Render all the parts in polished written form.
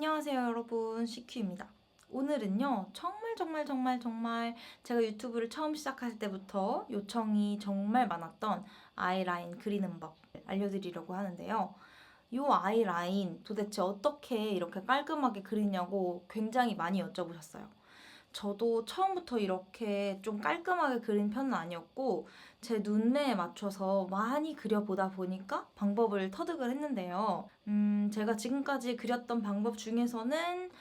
안녕하세요 여러분, CQ입니다. 오늘은요 정말 제가 유튜브를 처음 시작할 때부터 요청이 정말 많았던 아이라인 그리는 법 알려드리려고 하는데요. 이 아이라인 도대체 어떻게 이렇게 깔끔하게 그리냐고 굉장히 많이 여쭤보셨어요. 저도 처음부터 이렇게 좀 깔끔하게 그린 편은 아니었고 제 눈매에 맞춰서 많이 그려보다 보니까 방법을 터득을 했는데요. 제가 지금까지 그렸던 방법 중에서는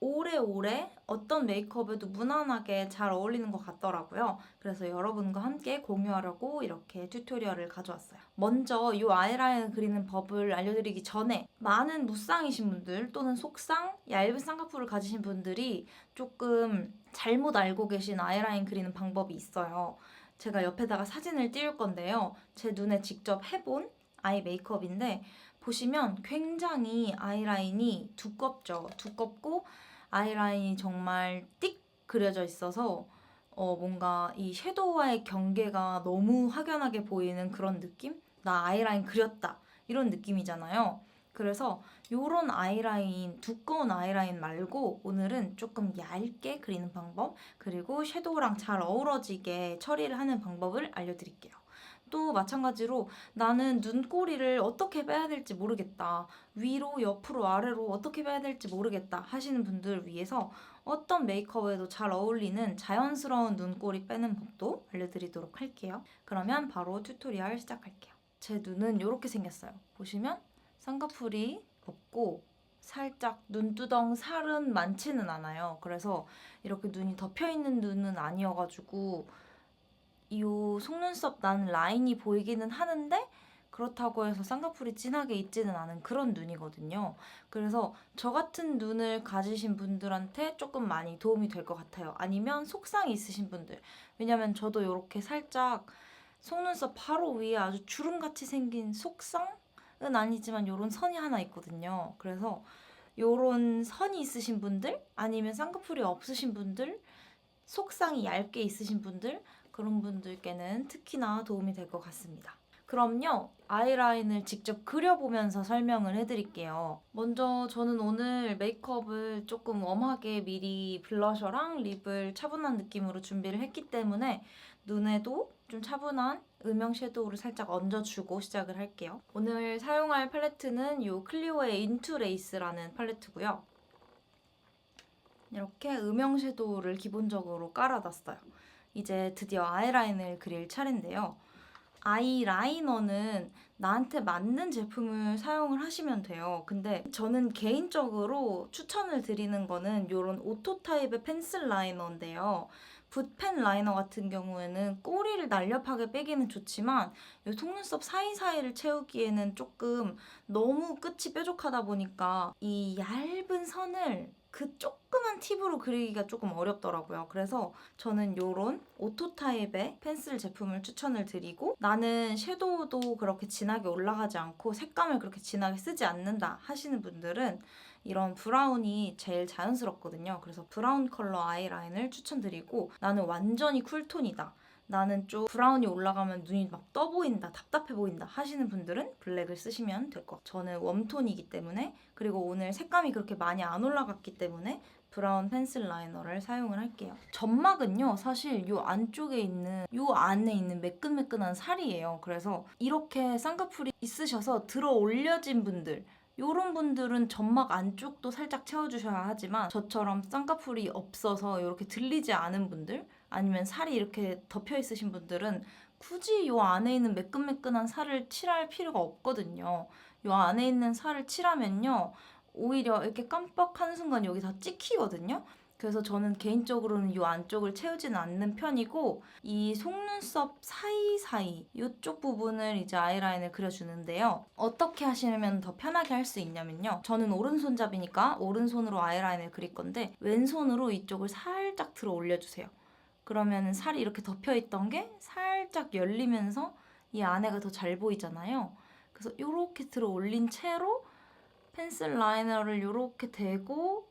오래오래 어떤 메이크업에도 무난하게 잘 어울리는 것 같더라고요. 그래서 여러분과 함께 공유하려고 이렇게 튜토리얼을 가져왔어요. 먼저 이 아이라인 그리는 법을 알려드리기 전에 많은 무쌍이신 분들 또는 속쌍, 얇은 쌍꺼풀을 가지신 분들이 조금 잘못 알고 계신 아이라인 그리는 방법이 있어요. 제가 옆에다가 사진을 띄울 건데요. 제 눈에 직접 해본 아이 메이크업인데 보시면 굉장히 아이라인이 두껍죠. 두껍고 아이라인이 정말 띡 그려져 있어서 뭔가 이 섀도우와의 경계가 너무 확연하게 보이는 그런 느낌? 나 아이라인 그렸다. 이런 느낌이잖아요. 그래서 요런 아이라인, 두꺼운 아이라인 말고 오늘은 조금 얇게 그리는 방법, 그리고 섀도우랑 잘 어우러지게 처리를 하는 방법을 알려드릴게요. 또 마찬가지로 나는 눈꼬리를 어떻게 빼야 될지 모르겠다. 위로, 옆으로, 아래로 어떻게 빼야 될지 모르겠다 하시는 분들을 위해서 어떤 메이크업에도 잘 어울리는 자연스러운 눈꼬리 빼는 법도 알려드리도록 할게요. 그러면 바로 튜토리얼 시작할게요. 제 눈은 이렇게 생겼어요. 보시면 쌍꺼풀이 없고 살짝 눈두덩 살은 많지는 않아요. 그래서 이렇게 눈이 덮여있는 눈은 아니어가지고 이 속눈썹 나는 라인이 보이기는 하는데 그렇다고 해서 쌍꺼풀이 진하게 있지는 않은 그런 눈이거든요. 그래서 저 같은 눈을 가지신 분들한테 조금 많이 도움이 될 것 같아요. 아니면 속상이 있으신 분들. 왜냐면 저도 이렇게 살짝 속눈썹 바로 위에 아주 주름같이 생긴 속상은 아니지만 이런 선이 하나 있거든요. 그래서 이런 선이 있으신 분들 아니면 쌍꺼풀이 없으신 분들 속상이 얇게 있으신 분들 그런 분들께는 특히나 도움이 될 것 같습니다. 그럼요, 아이라인을 직접 그려보면서 설명을 해드릴게요. 먼저 저는 오늘 메이크업을 조금 웜하게 미리 블러셔랑 립을 차분한 느낌으로 준비를 했기 때문에 눈에도 좀 차분한 음영 섀도우를 살짝 얹어주고 시작을 할게요. 오늘 사용할 팔레트는 이 클리오의 인투 레이스라는 팔레트고요. 이렇게 음영 섀도우를 기본적으로 깔아놨어요. 이제 드디어 아이라인을 그릴 차례인데요. 아이라이너는 나한테 맞는 제품을 사용을 하시면 돼요. 근데 저는 개인적으로 추천을 드리는 거는 이런 오토 타입의 펜슬 라이너인데요. 붓펜 라이너 같은 경우에는 꼬리를 날렵하게 빼기는 좋지만 이 속눈썹 사이사이를 채우기에는 조금 너무 끝이 뾰족하다 보니까 이 얇은 선을 그 조그만 팁으로 그리기가 조금 어렵더라고요. 그래서 저는 이런 오토 타입의 펜슬 제품을 추천을 드리고 나는 섀도우도 그렇게 진하게 올라가지 않고 색감을 그렇게 진하게 쓰지 않는다 하시는 분들은 이런 브라운이 제일 자연스럽거든요. 그래서 브라운 컬러 아이라인을 추천드리고 나는 완전히 쿨톤이다. 나는 좀 브라운이 올라가면 눈이 막 떠 보인다, 답답해 보인다 하시는 분들은 블랙을 쓰시면 될 것 같아요. 저는 웜톤이기 때문에 그리고 오늘 색감이 그렇게 많이 안 올라갔기 때문에 브라운 펜슬 라이너를 사용을 할게요. 점막은요, 사실 이 안쪽에 있는 이 안에 있는 매끈매끈한 살이에요. 그래서 이렇게 쌍꺼풀이 있으셔서 들어 올려진 분들 이런 분들은 점막 안쪽도 살짝 채워주셔야 하지만 저처럼 쌍꺼풀이 없어서 이렇게 들리지 않은 분들 아니면 살이 이렇게 덮여 있으신 분들은 굳이 이 안에 있는 매끈매끈한 살을 칠할 필요가 없거든요. 이 안에 있는 살을 칠하면요 오히려 이렇게 깜빡하는 순간 여기 다 찍히거든요. 그래서 저는 개인적으로는 이 안쪽을 채우지는 않는 편이고 이 속눈썹 사이사이 이쪽 부분을 이제 아이라인을 그려주는데요. 어떻게 하시면 더 편하게 할 수 있냐면요. 저는 오른손잡이니까 오른손으로 아이라인을 그릴 건데 왼손으로 이쪽을 살짝 들어 올려주세요. 그러면 살이 이렇게 덮여있던 게 살짝 열리면서 이 안에가 더 잘 보이잖아요. 그래서 이렇게 들어 올린 채로 펜슬 라이너를 이렇게 대고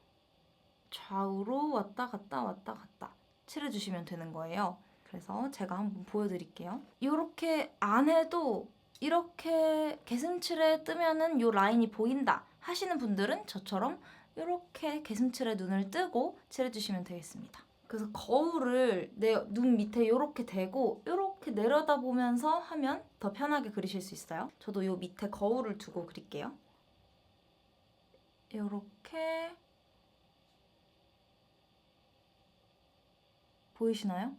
좌우로 왔다 갔다 왔다 갔다 칠해주시면 되는 거예요. 그래서 제가 한번 보여드릴게요. 이렇게 안 해도 이렇게 개슴칠에 뜨면은 이 라인이 보인다 하시는 분들은 저처럼 이렇게 개슴츠레 눈을 뜨고 칠해주시면 되겠습니다. 그래서 거울을 내 눈 밑에 이렇게 대고 이렇게 내려다보면서 하면 더 편하게 그리실 수 있어요. 저도 이 밑에 거울을 두고 그릴게요. 이렇게 보이시나요?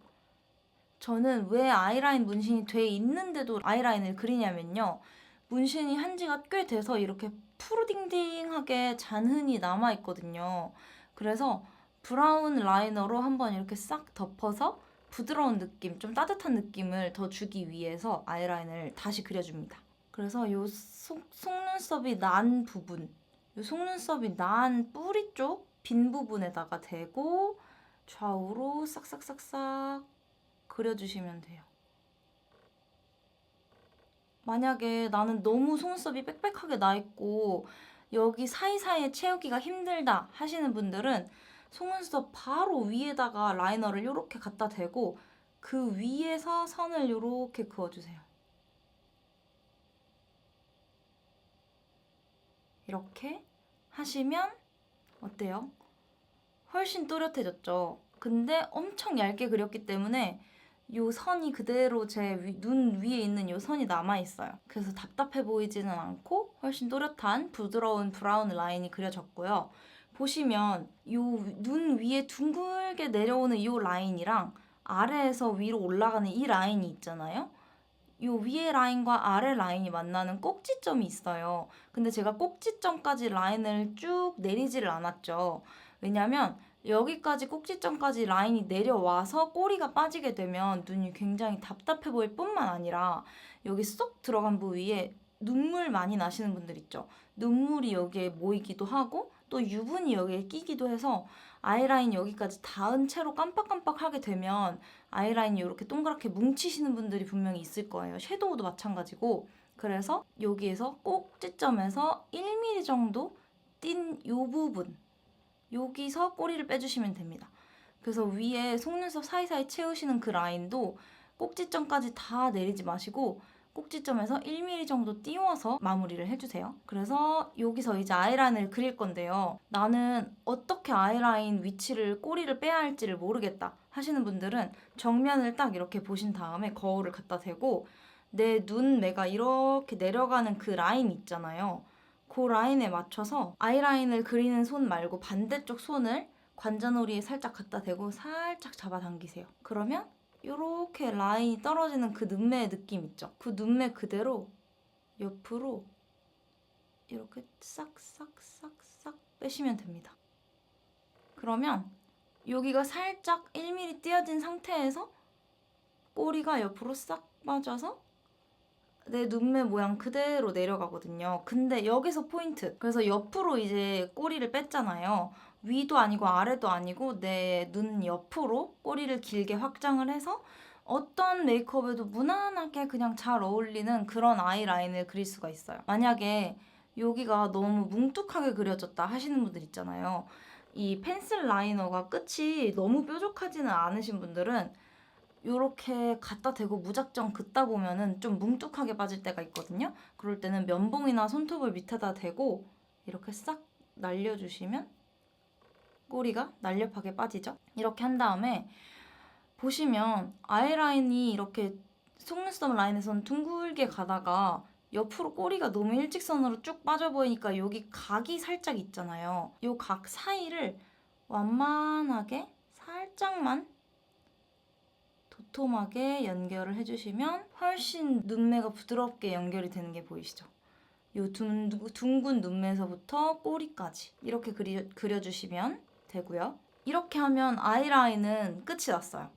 저는 왜 아이라인 문신이 돼 있는데도 아이라인을 그리냐면요. 문신이 한 지가 꽤 돼서 이렇게 푸르딩딩하게 잔흔이 남아있거든요. 그래서 브라운 라이너로 한번 이렇게 싹 덮어서 부드러운 느낌, 좀 따뜻한 느낌을 더 주기 위해서 아이라인을 다시 그려줍니다. 그래서 이 속눈썹이 난 부분, 이 속눈썹이 난 뿌리 쪽 빈 부분에다가 대고 좌우로 싹싹싹싹 그려주시면 돼요. 만약에 나는 너무 속눈썹이 빽빽하게 나 있고 여기 사이사이에 채우기가 힘들다 하시는 분들은 속눈썹 바로 위에다가 라이너를 이렇게 갖다 대고 그 위에서 선을 이렇게 그어주세요. 이렇게 하시면 어때요? 훨씬 또렷해졌죠? 근데 엄청 얇게 그렸기 때문에 요 선이 그대로 제 눈 위에 있는 요 선이 남아있어요. 그래서 답답해 보이지는 않고 훨씬 또렷한 부드러운 브라운 라인이 그려졌고요. 보시면 요 눈 위에 둥글게 내려오는 요 라인이랑 아래에서 위로 올라가는 이 라인이 있잖아요. 요 위에 라인과 아래 라인이 만나는 꼭지점이 있어요. 근데 제가 꼭지점까지 라인을 쭉 내리지를 않았죠. 왜냐면 여기까지 꼭지점까지 라인이 내려와서 꼬리가 빠지게 되면 눈이 굉장히 답답해 보일 뿐만 아니라 여기 쏙 들어간 부위에 눈물 많이 나시는 분들 있죠. 눈물이 여기에 모이기도 하고 또 유분이 여기에 끼기도 해서 아이라인 여기까지 닿은 채로 깜빡깜빡하게 되면 아이라인이 이렇게 동그랗게 뭉치시는 분들이 분명히 있을 거예요. 섀도우도 마찬가지고. 그래서 여기에서 꼭지점에서 1mm 정도 띈 이 부분, 여기서 꼬리를 빼주시면 됩니다. 그래서 위에 속눈썹 사이사이 채우시는 그 라인도 꼭지점까지 다 내리지 마시고 꼭지점에서 1mm 정도 띄워서 마무리를 해주세요. 그래서 여기서 이제 아이라인을 그릴 건데요. 나는 어떻게 아이라인 위치를 꼬리를 빼야 할지를 모르겠다 하시는 분들은 정면을 딱 이렇게 보신 다음에 거울을 갖다 대고 내 눈매가 이렇게 내려가는 그 라인 있잖아요. 그 라인에 맞춰서 아이라인을 그리는 손 말고 반대쪽 손을 관자놀이에 살짝 갖다 대고 살짝 잡아당기세요. 그러면 이렇게 라인이 떨어지는 그 눈매의 느낌 있죠? 그 눈매 그대로 옆으로 이렇게 싹싹싹싹 빼시면 됩니다. 그러면 여기가 살짝 1mm 띄어진 상태에서 꼬리가 옆으로 싹 빠져서 내 눈매 모양 그대로 내려가거든요. 근데 여기서 포인트. 그래서 옆으로 이제 꼬리를 뺐잖아요. 위도 아니고 아래도 아니고 내 눈 옆으로 꼬리를 길게 확장을 해서 어떤 메이크업에도 무난하게 그냥 잘 어울리는 그런 아이라인을 그릴 수가 있어요. 만약에 여기가 너무 뭉툭하게 그려졌다 하시는 분들 있잖아요. 이 펜슬 라이너가 끝이 너무 뾰족하지는 않으신 분들은 요렇게 갖다 대고 무작정 긋다 보면은 좀 뭉툭하게 빠질 때가 있거든요. 그럴 때는 면봉이나 손톱을 밑에다 대고 이렇게 싹 날려주시면 꼬리가 날렵하게 빠지죠. 이렇게 한 다음에 보시면 아이라인이 이렇게 속눈썹 라인에선 둥글게 가다가 옆으로 꼬리가 너무 일직선으로 쭉 빠져 보이니까 여기 각이 살짝 있잖아요. 요 각 사이를 완만하게 살짝만 도톰하게 연결을 해주시면 훨씬 눈매가 부드럽게 연결이 되는 게 보이시죠? 이 둥근 눈매에서부터 꼬리까지 이렇게 그려주시면 되고요. 이렇게 하면 아이라인은 끝이 났어요.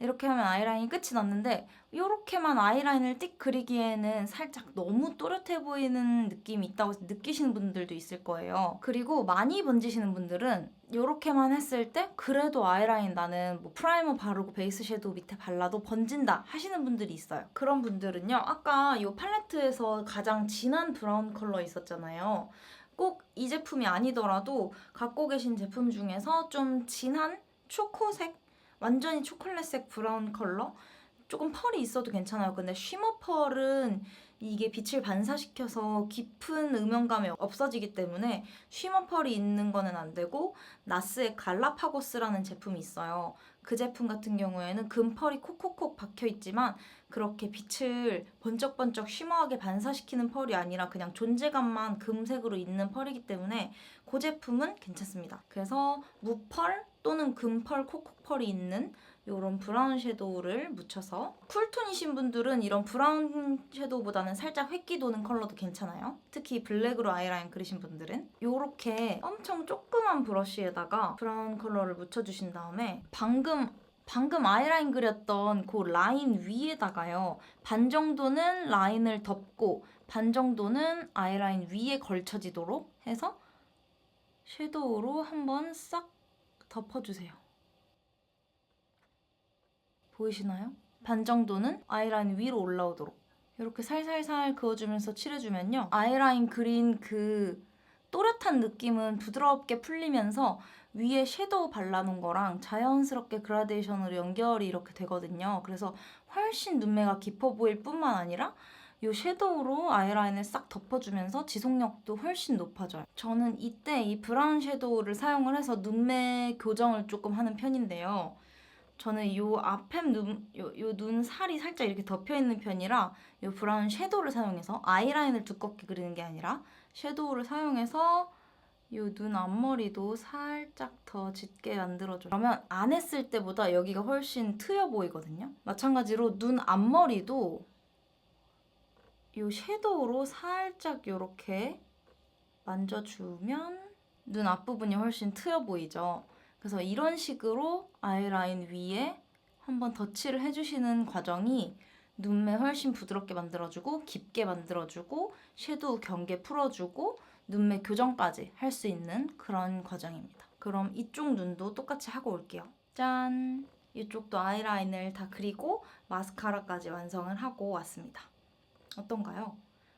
이렇게 하면 아이라인이 끝이 났는데 이렇게만 아이라인을 띡 그리기에는 살짝 너무 또렷해 보이는 느낌이 있다고 느끼시는 분들도 있을 거예요. 그리고 많이 번지시는 분들은 이렇게만 했을 때 그래도 아이라인 나는 뭐 프라이머 바르고 베이스 섀도우 밑에 발라도 번진다 하시는 분들이 있어요. 그런 분들은요. 아까 이 팔레트에서 가장 진한 브라운 컬러 있었잖아요. 꼭 이 제품이 아니더라도 갖고 계신 제품 중에서 좀 진한 초코색 완전히 초콜릿색 브라운 컬러? 조금 펄이 있어도 괜찮아요. 근데 쉬머 펄은 이게 빛을 반사시켜서 깊은 음영감이 없어지기 때문에 쉬머 펄이 있는 거는 안 되고, 나스의 갈라파고스라는 제품이 있어요. 그 제품 같은 경우에는 금펄이 콕콕콕 박혀 있지만 그렇게 빛을 번쩍번쩍 쉬머하게 반사시키는 펄이 아니라 그냥 존재감만 금색으로 있는 펄이기 때문에 그 제품은 괜찮습니다. 그래서 무펄 또는 금펄 콕콕펄이 있는 이런 브라운 섀도우를 묻혀서, 쿨톤이신 분들은 이런 브라운 섀도우보다는 살짝 획기 도는 컬러도 괜찮아요. 특히 블랙으로 아이라인 그리신 분들은 이렇게 엄청 조그만 브러쉬에다가 브라운 컬러를 묻혀주신 다음에 방금 아이라인 그렸던 그 라인 위에다가요, 반 정도는 라인을 덮고 반 정도는 아이라인 위에 걸쳐지도록 해서 섀도우로 한번 싹 덮어주세요. 보이시나요? 반 정도는 아이라인 위로 올라오도록 이렇게 살살살 그어주면서 칠해주면요, 아이라인 그린 그 또렷한 느낌은 부드럽게 풀리면서 위에 섀도우 발라놓은 거랑 자연스럽게 그라데이션으로 연결이 이렇게 되거든요. 그래서 훨씬 눈매가 깊어 보일 뿐만 아니라 이 섀도우로 아이라인을 싹 덮어주면서 지속력도 훨씬 높아져요. 저는 이때 이 브라운 섀도우를 사용을 해서 눈매 교정을 조금 하는 편인데요. 저는 요 앞에 눈 살이 살짝 이렇게 덮여 있는 편이라 요 브라운 섀도우를 사용해서 아이라인을 두껍게 그리는 게 아니라 섀도우를 사용해서 요 눈 앞머리도 살짝 더 짙게 만들어줘요. 그러면 안 했을 때보다 여기가 훨씬 트여 보이거든요. 마찬가지로 눈 앞머리도 요 섀도우로 살짝 요렇게 만져주면 눈 앞부분이 훨씬 트여 보이죠. 그래서 이런 식으로 아이라인 위에 한번 덧칠을 해주시는 과정이 눈매 훨씬 부드럽게 만들어주고 깊게 만들어주고 섀도우 경계 풀어주고 눈매 교정까지 할 수 있는 그런 과정입니다. 그럼 이쪽 눈도 똑같이 하고 올게요. 짠! 이쪽도 아이라인을 다 그리고 마스카라까지 완성을 하고 왔습니다. 어떤가요?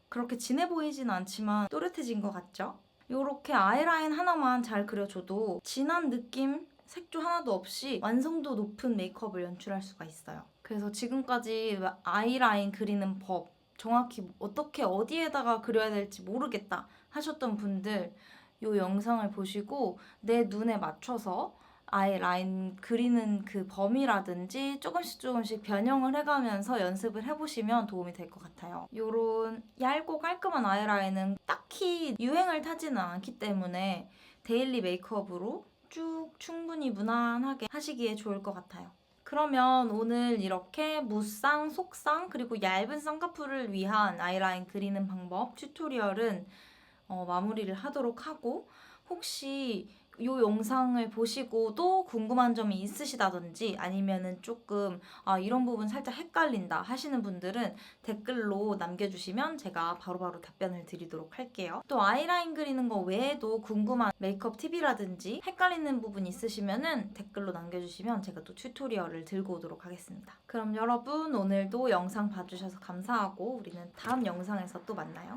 그렇게 진해 보이진 않지만 또렷해진 것 같죠? 이렇게 아이라인 하나만 잘 그려줘도 진한 느낌, 색조 하나도 없이 완성도 높은 메이크업을 연출할 수가 있어요. 그래서 지금까지 아이라인 그리는 법, 정확히 어떻게 어디에다가 그려야 될지 모르겠다 하셨던 분들, 이 영상을 보시고 내 눈에 맞춰서 아이라인 그리는 그 범위라든지 조금씩 변형을 해가면서 연습을 해보시면 도움이 될 것 같아요. 요런 얇고 깔끔한 아이라인은 딱히 유행을 타지는 않기 때문에 데일리 메이크업으로 쭉 충분히 무난하게 하시기에 좋을 것 같아요. 그러면 오늘 이렇게 무쌍, 속쌍, 그리고 얇은 쌍꺼풀을 위한 아이라인 그리는 방법 튜토리얼은 마무리를 하도록 하고, 혹시 이 영상을 보시고 또 궁금한 점이 있으시다든지 아니면은 조금 이런 부분 살짝 헷갈린다 하시는 분들은 댓글로 남겨주시면 제가 바로바로 답변을 드리도록 할게요. 또 아이라인 그리는 거 외에도 궁금한 메이크업 팁이라든지 헷갈리는 부분 있으시면은 댓글로 남겨주시면 제가 또 튜토리얼을 들고 오도록 하겠습니다. 그럼 여러분, 오늘도 영상 봐주셔서 감사하고 우리는 다음 영상에서 또 만나요.